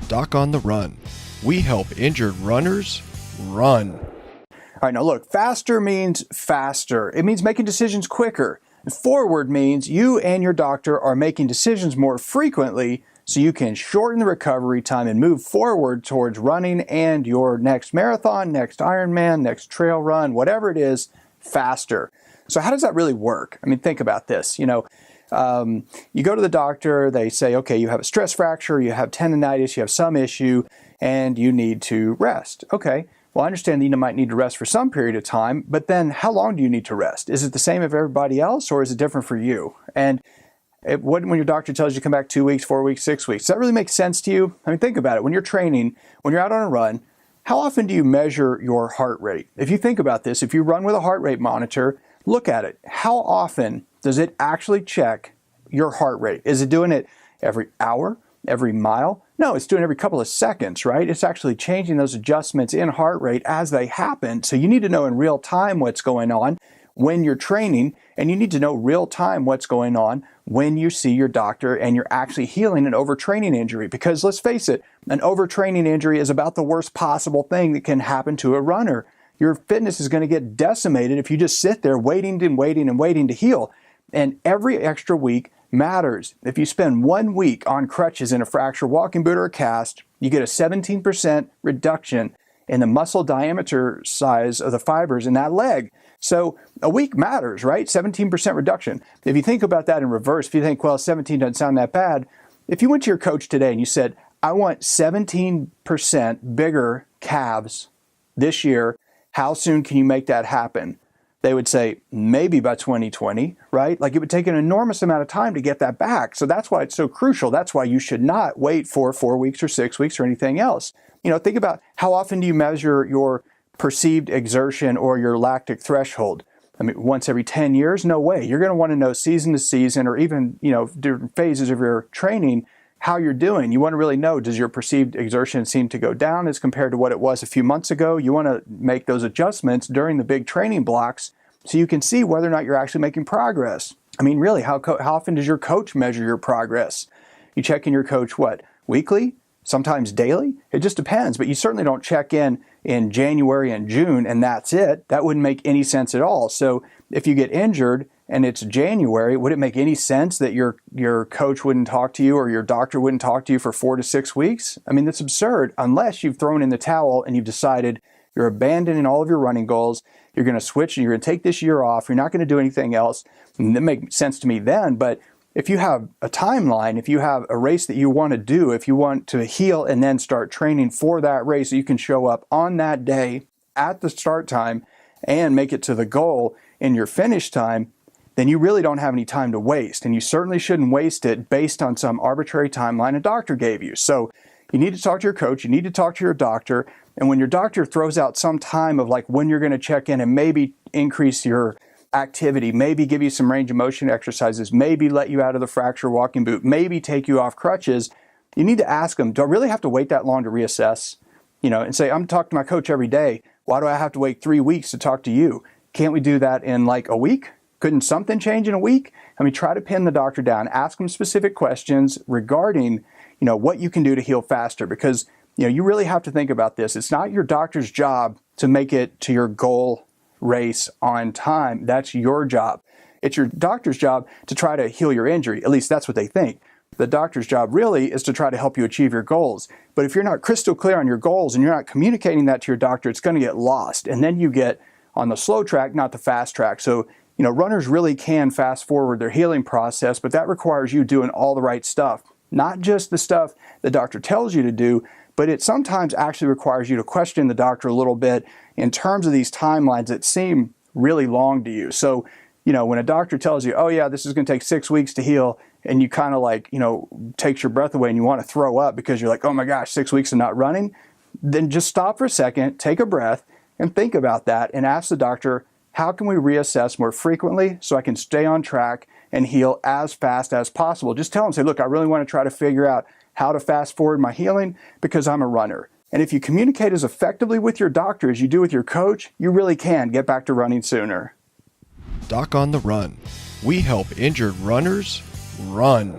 Doc on the Run. We help injured runners run. All right, now look, faster means faster. It means making decisions quicker. And forward means you and your doctor are making decisions more frequently so you can shorten the recovery time and move forward towards running and your next marathon, next Ironman, next trail run, whatever it is, faster. So how does that really work? I mean, think about this. You go to the doctor, they say, okay, you have a stress fracture, you have tendonitis, you have some issue, and you need to rest. Okay, well, I understand that you might need to rest for some period of time, but then how long do you need to rest? Is it the same as everybody else, or is it different for you? And when your doctor tells you to come back 2 weeks, 4 weeks, 6 weeks, does that really make sense to you? I mean, think about it. When you're training, when you're out on a run, how often do you measure your heart rate? If you think about this, if you run with a heart rate monitor, look at it. How often does it actually check your heart rate? Is it doing it every hour, every mile? No, it's doing it every couple of seconds, right? It's actually changing those adjustments in heart rate as they happen. So you need to know in real time what's going on when you're training, and you need to know real time what's going on when you see your doctor and you're actually healing an overtraining injury. Because let's face it, an overtraining injury is about the worst possible thing that can happen to a runner. Your fitness is going to get decimated if you just sit there waiting and waiting and waiting to heal. And every extra week matters. If you spend 1 week on crutches in a fractured walking boot or a cast, you get a 17% reduction in the muscle diameter size of the fibers in that leg. So a week matters, right? 17% reduction. If you think about that in reverse, if you think, well, 17 doesn't sound that bad. If you went to your coach today and you said, I want 17% bigger calves this year, how soon can you make that happen? They would say, maybe by 2020, right? Like it would take an enormous amount of time to get that back. So that's why it's so crucial. That's why you should not wait for 4 weeks or 6 weeks or anything else. Think about how often do you measure your perceived exertion or your lactic threshold? I mean, once every 10 years? No way. You're going to want to know season to season or even, different phases of your training, how you're doing. You want to really know, does your perceived exertion seem to go down as compared to what it was a few months ago? You want to make those adjustments during the big training blocks so you can see whether or not you're actually making progress. I mean, really, how often does your coach measure your progress? You check in your coach, what, weekly? Sometimes daily? It just depends, but you certainly don't check in January and June and that's it. That wouldn't make any sense at all. So if you get injured and it's January, would it make any sense that your coach wouldn't talk to you or your doctor wouldn't talk to you for 4 to 6 weeks? I mean, that's absurd unless you've thrown in the towel and you've decided you're abandoning all of your running goals. You're going to switch and you're going to take this year off. You're not going to do anything else. And that makes sense to me then, but if you have a timeline, if you have a race that you want to do, if you want to heal and then start training for that race, so you can show up on that day at the start time and make it to the goal in your finish time, then you really don't have any time to waste. And you certainly shouldn't waste it based on some arbitrary timeline a doctor gave you. So you need to talk to your coach, you need to talk to your doctor, and when your doctor throws out some time of like when you're going to check in and maybe increase your activity, maybe give you some range of motion exercises, maybe let you out of the fracture walking boot, maybe take you off crutches, you need to ask them, do I really have to wait that long to reassess? And say, I'm talking to my coach every day. Why do I have to wait 3 weeks to talk to you? Can't we do that in like a week? Couldn't something change in a week? I mean, try to pin the doctor down, ask them specific questions regarding, what you can do to heal faster, because, you really have to think about this. It's not your doctor's job to make it to your goal race on time. That's your job. It's your doctor's job to try to heal your injury. At least that's what they think. The doctor's job really is to try to help you achieve your goals. But if you're not crystal clear on your goals and you're not communicating that to your doctor, it's going to get lost. And then you get on the slow track, not the fast track. So, runners really can fast forward their healing process, but that requires you doing all the right stuff. Not just the stuff the doctor tells you to do, but it sometimes actually requires you to question the doctor a little bit in terms of these timelines that seem really long to you. So, when a doctor tells you, oh yeah, this is going to take 6 weeks to heal, and you kind of like, takes your breath away and you want to throw up because you're like, oh my gosh, 6 weeks of not running, then just stop for a second, take a breath, and think about that and ask the doctor, how can we reassess more frequently so I can stay on track and heal as fast as possible? Just tell them, say, look, I really want to try to figure out how to fast forward my healing because I'm a runner. And if you communicate as effectively with your doctor as you do with your coach, you really can get back to running sooner. Doc on the Run. We help injured runners run.